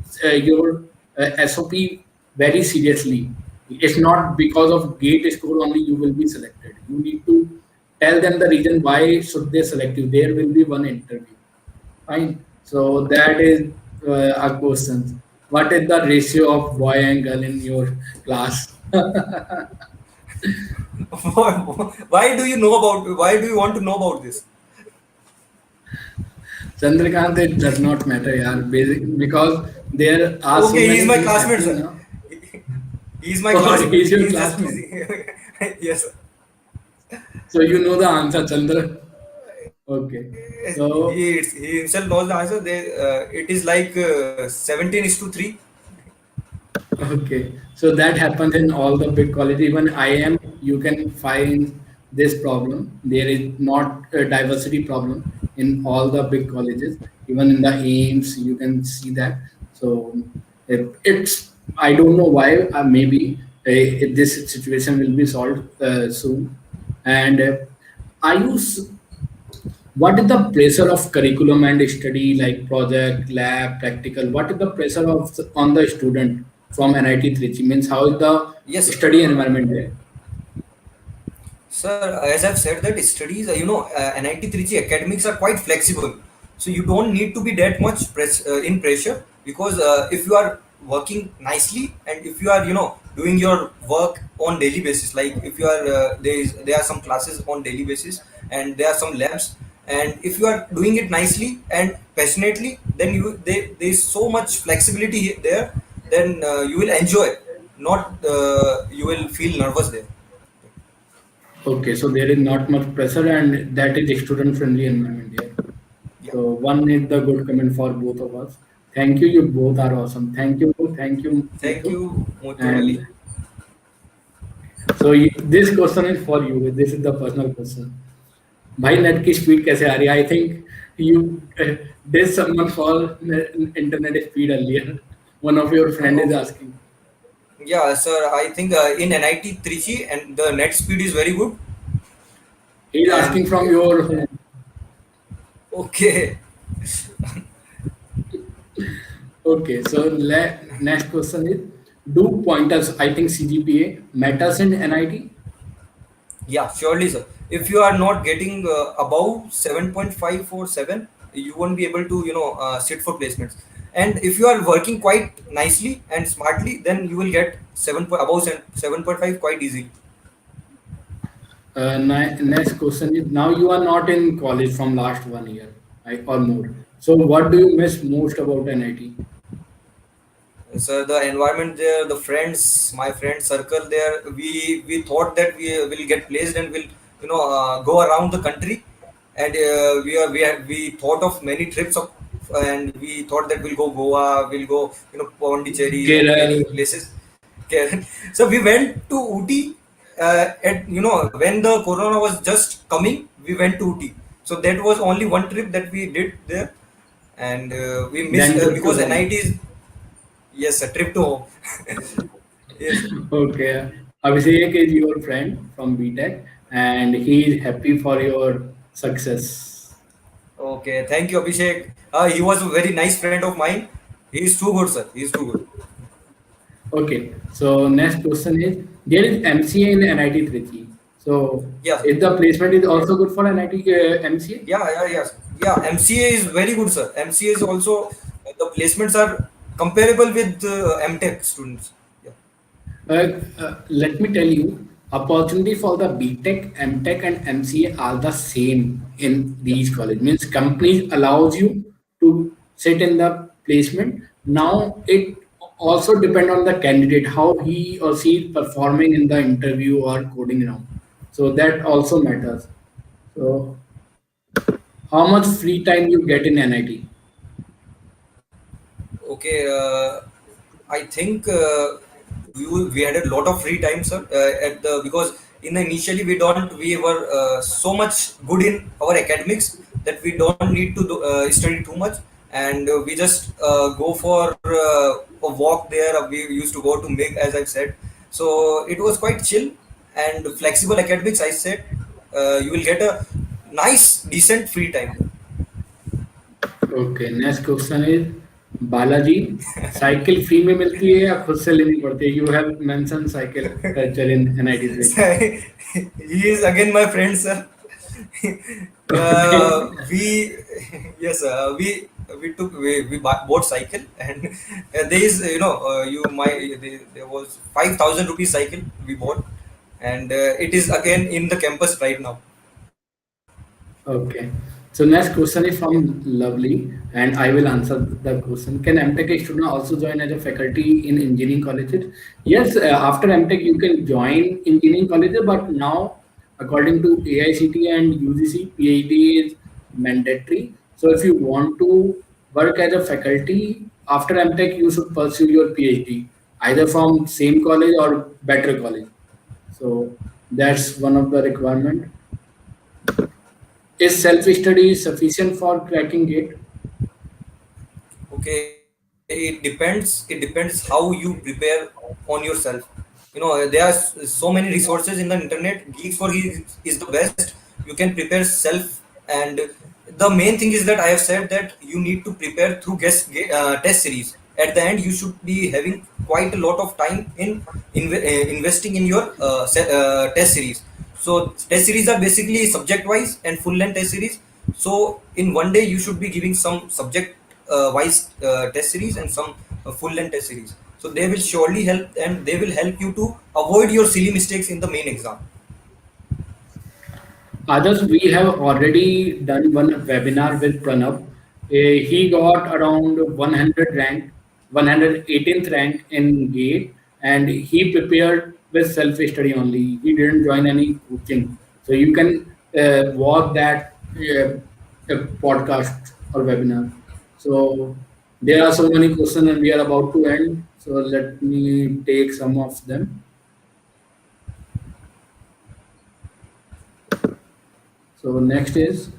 your SOP very seriously. It's not because of GATE score only you will be selected. You need to tell them the reason why should they select you. There will be one interview. Fine. So that is a question. What is the ratio of boy and girl in your class? Why do you know about, why do you want to know about this? Chandrakant, it does not matter, yaar. Because there are so Okay, he's many my things classmate, happening sir. now. He's my Oh, classmate. he's your He's just classmate. busy. Yes, sir. So you know the answer, Chandra. Okay. So He himself knows the answer. It is like 17 is to 3. okay, so that happens in all the big colleges. Even IIM, you can find this problem. There is not a diversity problem in all the big colleges. Even in the AIMS, you can see that. So it's I don't know why. Maybe this situation will be solved soon. And are you what is the pressure of curriculum and study like project lab practical, what is the pressure of on the student from NIT Trichy? Means how is the Yes, sir. study environment there? Sir, as I've said that studies, NIT Trichy academics are quite flexible. So you don't need to be that much in pressure, because if you are working nicely and if you are, doing your work on daily basis, like if you are, there are some classes on daily basis and there are some labs, and if you are doing it nicely and passionately, then there is so much flexibility there, then you will enjoy, not you will feel nervous there. Okay, so there is not much pressure and that is student friendly environment there. Yeah. So one is the good comment for both of us. Thank you, you both are awesome. Thank you, Thank Muthu. you, Muthu And Ali. so this question is for you. This is the personal question. भाई net की speed कैसे आ रही है? I think you did someone for internet speed earlier? One of your friend is Okay. asking. Yeah, sir. I think in NIT Trichy and the net speed is very good. He is asking And from your home. okay, Okay, so next question is: do pointers? I think CGPA matters in NIT. yeah, surely, sir. If you are not getting above 7.5 or 7, you won't be able to, sit for placements. And if you are working quite nicely and smartly, then you will get above 7.5 quite easily. Next question is: now you are not in college from last 1 year or more. So what do you miss most about NIT? So the environment there, the friends, my friend circle there, we thought that we will get placed and will, go around the country, and we thought of many trips of, and we thought that we'll go Goa, we'll go, Pondicherry and Kerala. many places. Okay. So we went to Uti, and when the corona was just coming, we went to Uti. So that was only one trip that we did there, and we missed Then trip to because home. NIT is. Yes, a trip to home. Yes. Okay. Abhishek is your friend from BTech and he is happy for your success. Okay. Thank you, Abhishek. He was a very nice friend of mine. He is too good, sir. He is too good. Okay. So next question is there is MCA in NIT Trichy. So Yeah. is the placement is also good for NIT MCA? Yeah. Yeah. Yes. Yeah. MCA is very good, sir. MCA is also, the placements are comparable with MTech students. Yeah. Let me tell you, opportunity for the BTech, MTech, and MCA are the same in Yeah. these colleges. Means companies allows you to sit in the placement. Now it also depend on the candidate how he or she is performing in the interview or coding round. So that also matters. So how much free time you get in NIT? Okay. I think we had a lot of free time, sir. At the because initially we were so much good in our academics that we don't need to study too much, and we just go for a walk there. We used to go to MIG, as I've said. So it was quite chill and flexible academics. I said you will get a nice, decent free time. Okay next question is Balaji cycle free में मिलती है या खुद से लेनी पड़ती है you have mention cycle culture in NIT He is again my friend, sir. We yes, bought cycle, and there is, there was 5,000 rupees cycle we bought, and it is again in the campus right now. Okay. So next question is from Lovely, and I will answer the question. Can MTech student also join as a faculty in engineering colleges? Yes, after MTech you can join engineering colleges, but now according to AICT and UGC, PhD is mandatory. So if you want to work as a faculty after MTech, you should pursue your PhD either from same college or better college. So that's one of the requirement. Is self-study sufficient for cracking GATE? Okay, it depends how you prepare on yourself. There are so many resources in the internet. Geeks for Geeks is the best. You can prepare self, and the main thing is that I have said that you need to prepare through test series. At the end, you should be having quite a lot of time in investing in your test series. So test series are basically subject wise and full length test series. So in one day you should be giving some subject wise test series and some full length test series. So they will surely help, and they will help you to avoid your silly mistakes in the main exam. Others, we have already done one webinar with Pranav. He got around 100 rank, 118th rank in GATE, and he prepared with self-study only. He didn't join any coaching. So you can watch that podcast or webinar. So there are so many questions, and we are about to end. So let me take some of them. So next is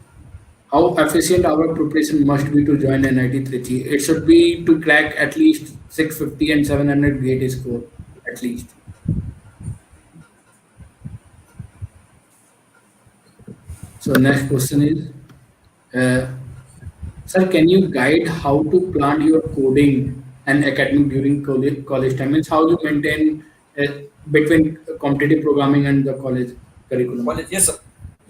how efficient our preparation must be to join NIT Trichy. It should be to crack at least 650 and 700 GATE score at least. So next question is, sir, can you guide how to plan your coding and academic during college time? Means how you maintain between competitive programming and the college curriculum? College, yes, sir.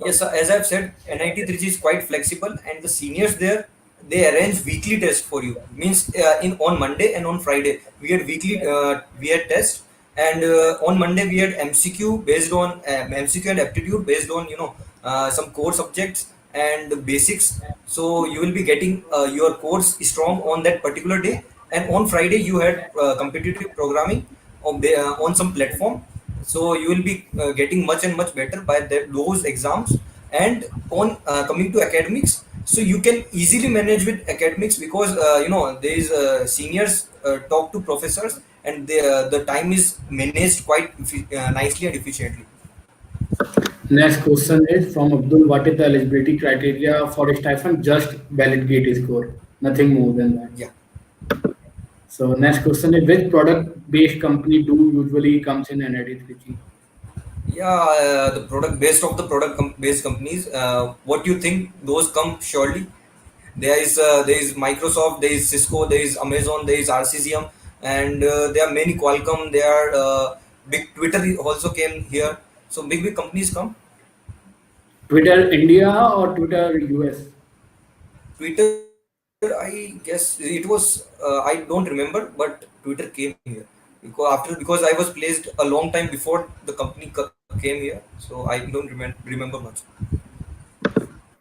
Yes, sir. As I've said, NIT 3G is quite flexible, and the seniors there, they arrange weekly tests for you. Means in on Monday and on Friday we had tests, and on Monday we had MCQ based on MCQ and aptitude based on some core subjects and basics. So you will be getting your course strong on that particular day, and on Friday you had competitive programming on some platform. So you will be getting much and much better by those exams. And on coming to academics, so you can easily manage with academics, because there is seniors talk to professors, and the time is managed quite nicely and efficiently. Next question is from Abdul. What is the eligibility criteria for a stipend? Just valid GATE score, nothing more than that. Yeah. So next question is, which product-based company do usually comes in NIT Trichy? Yeah, the product based companies. What you think those come surely? There is Microsoft, there is Cisco, there is Amazon, there is RCCM, and there are many Qualcomm. There are big Twitter also came here. So big companies come. Twitter India or Twitter US? Twitter, I guess it was. I don't remember, but Twitter came here because I was placed a long time before the company came here, so I don't remember much.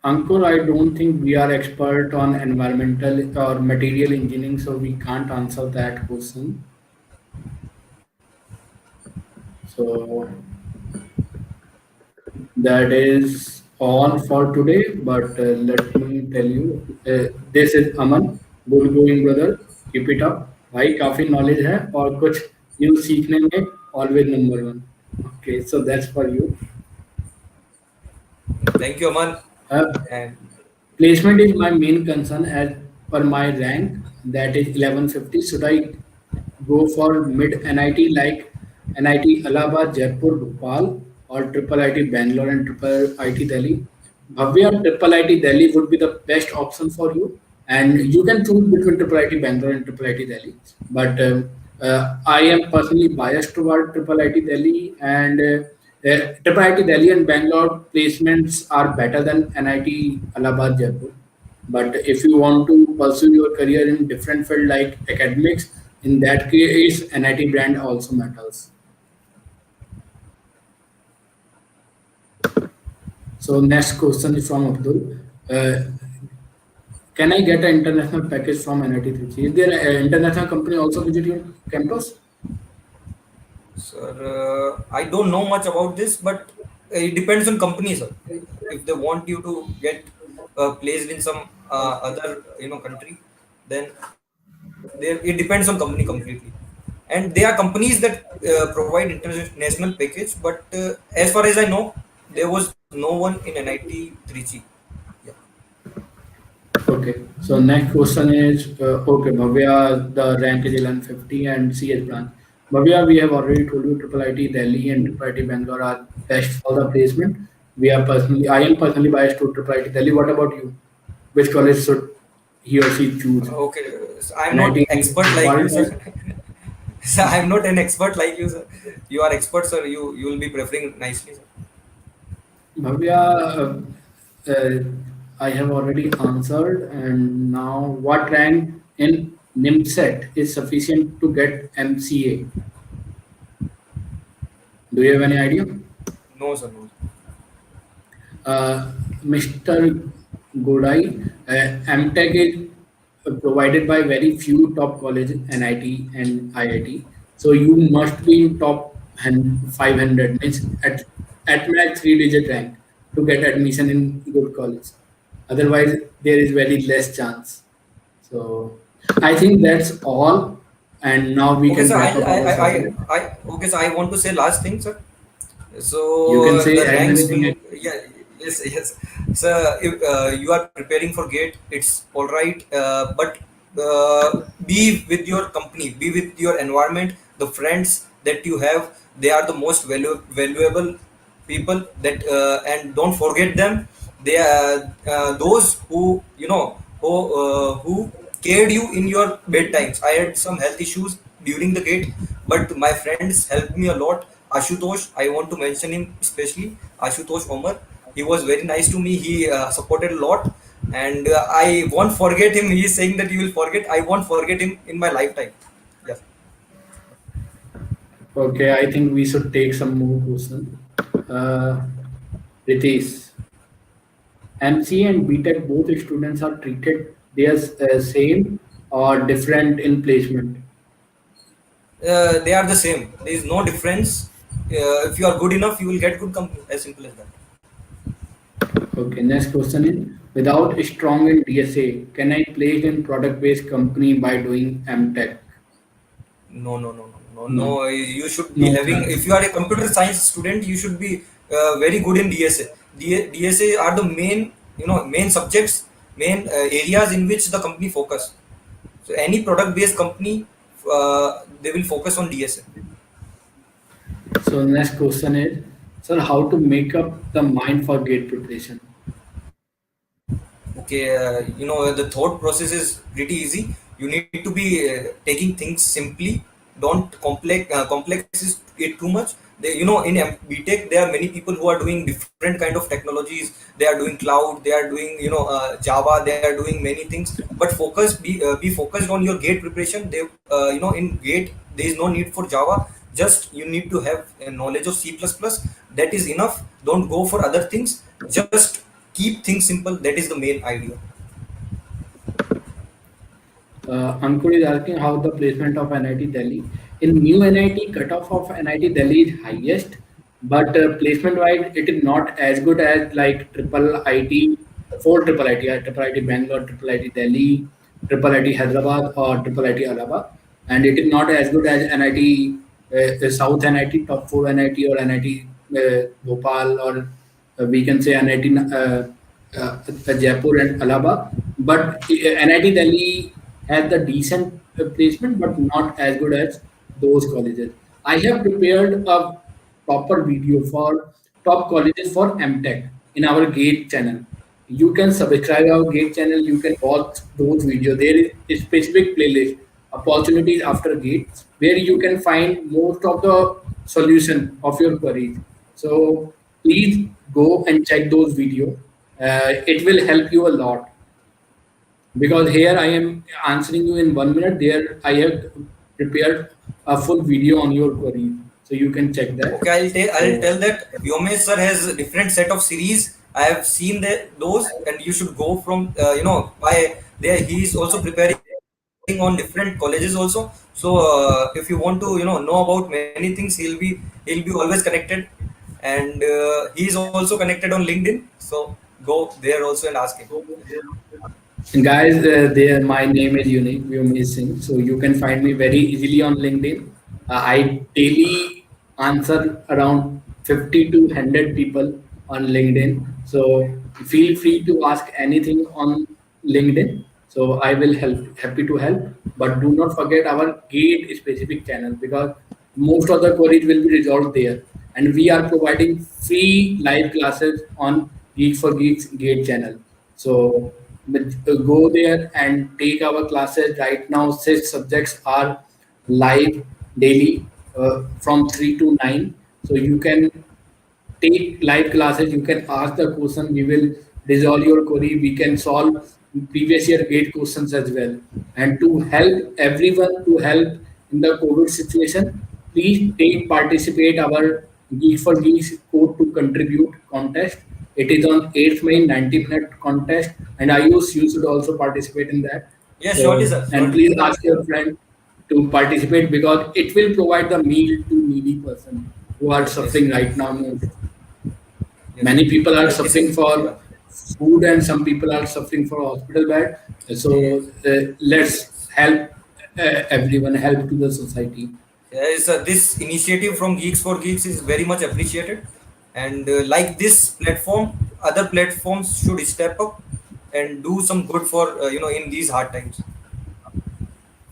Ankur, I don't think we are expert on environmental or material engineering, so we can't answer that question. So that is all for today. But let me tell you, this is Aman, good going brother. Keep it up. भाई काफी knowledge है और कुछ new सीखने में always number one. Okay, so that's for you. Thank you, Aman. And Placement is my main concern as per my rank, that is 1150. Should I go for mid NIT like NIT Allahabad, Jaipur, Bhopal, or triple IT Bangalore and triple IT Delhi? Bhavya, triple IT Delhi would be the best option for you, and you can choose between triple IT Bangalore and triple IT Delhi. But I am personally biased toward triple IT Delhi, and triple IT Delhi and Bangalore placements are better than NIT Allahabad, Jaipur. But if you want to pursue your career in different field like academics, in that case, NIT brand also matters. So next question is from Abdul. Can I get an international package from NIT Trichy? Is there an international company also visit your campus? sir, I don't know much about this, but it depends on companies, sir. If they want you to get placed in some other country, then there it depends on company completely. And there are companies that provide international package, but as far as I know, there was no one in NIT Trichy. Yeah. Okay, so next question is okay, Bhavya, the rank is 1150 and CS branch. Bhavya, we have already told you Triple IT Delhi and Triple IT Bangalore are best for the placement. I am personally biased to Triple IT Delhi. What about you? Which college should he or she choose? Okay, so I'm not NIT expert like you, foreign. sir. So I'm not an expert like you, sir. You are expert, sir. You will be preferring nicely, sir. Bhavya, I have already answered, and now what rank in NIMSET is sufficient to get MCA? Do you have any idea? No, sir. No. Mr. Godai, MTech is provided by very few top colleges, NIT and IIT. So you must be in top 500, means at max 3-digit rank to get admission in good college. Otherwise, there is very less chance. So I think that's all. And now we Okay, can sir. wrap up our session. Okay, sir. I want to say last thing, sir. So You can say the ranks anything. will, yeah, yes. So if you are preparing for gate, it's all right. But be with your company, be with your environment, the friends that you have. They are the most valuable people that, and don't forget them. They are those who who cared you in your bad times. I had some health issues during the gate, but my friends helped me a lot. Ashutosh, I want to mention him especially. Ashutosh Omar, he was very nice to me. He supported a lot, and I won't forget him. He is saying that you will forget. I won't forget him in my lifetime. Yeah. Okay, I think we should take some more questions. Ritesh, MCA and BTech both students are treated they are same or different in placement. They are the same. There is no difference. If you are good enough, you will get good company. As simple as that. Okay, next question is without strong in DSA, can I place in product based company by doing MTech? No. You should be No having. chance. If you are a computer science student, you should be very good in DSA. DSA are the main, main subjects, main areas in which the company focus. So any product-based company, they will focus on DSA. So next question is, sir, how to make up the mind for gate preparation? Okay, the thought process is pretty easy. You need to be taking things simply. Don't complex it too much. In BTech there are many people who are doing different kind of technologies. They are doing cloud, they are doing Java, they are doing many things, but be focused on your gate preparation. They in gate there is no need for Java. Just you need to have a knowledge of C++. That is enough. Don't go for other things. Just keep things simple. That is the main idea. Ankur is asking how the placement of NIT Delhi. In new NIT, cutoff of NIT Delhi is highest, but placement wise, it is not as good as like triple IT, four triple IT, triple IT Bangalore, triple IT Delhi, triple IT Hyderabad, or triple IT Allahabad, and it is not as good as NIT South NIT, top four NIT, or NIT Bhopal, or we can say NIT Jaipur and Allahabad. But NIT Delhi has the decent placement, but not as good as those colleges. I have prepared a proper video for top colleges for MTech in our Gate channel. You can subscribe our Gate channel. You can watch those videos. There is a specific playlist, opportunities after Gate, where you can find most of the solution of your queries. So please go and check those videos. It will help you a lot because here I am answering you in 1 minute. There I have prepared a full video on your query, so you can check that. Okay, I'll tell that Vyomesh sir has a different set of series. I have seen those, and you should go from by there. He is also preparing on different colleges also. So if you want to know about many things, he'll be always connected, and he is also connected on LinkedIn. So go there also and ask him. Guys, my name is Unique Vyome Singh, so you can find me very easily on LinkedIn. I daily answer around 50 to 100 people on LinkedIn. So feel free to ask anything on LinkedIn. So I will happy to help. But do not forget our Gate specific channel, because most of the queries will be resolved there. And we are providing free live classes on Geek for Geeks Gate channel. So go there and take our classes. Right now, 6 subjects are live daily from 3 to 9. So you can take live classes. You can ask the question. We will resolve your query. We can solve previous year gate questions as well. And to help everyone, to help in the COVID situation, please participate our Geek for Geeks code to contribute contest. It is on 8th May 90-minute contest, and you should also participate in that. Yeah, surely, sir. And Surely. please ask your friend to participate, because it will provide the meal to needy person who are suffering right now. Yes. Many people are Yes, this suffering is- for food, and some people are suffering for hospital bed. So let's help everyone, help to the society. Yes, this initiative from Geeks for Geeks is very much appreciated, and like this platform, other platforms should step up and do some good for in these hard times.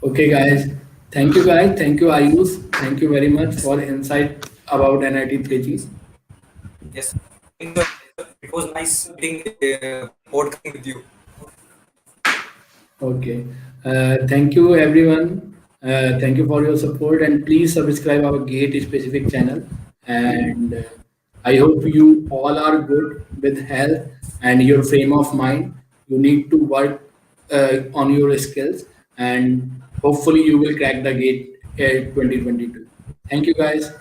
Okay, guys. Thank you, guys. Thank you, Ayush. Thank you very much for insight about NIT Trichy. Yes, it was nice meeting, podcasting with you. Okay. Thank you, everyone. Thank you for your support, and please subscribe our Gate specific channel. And I hope you all are good with health and your frame of mind. You need to work on your skills, and hopefully you will crack the Gate 2022. Thank you, guys.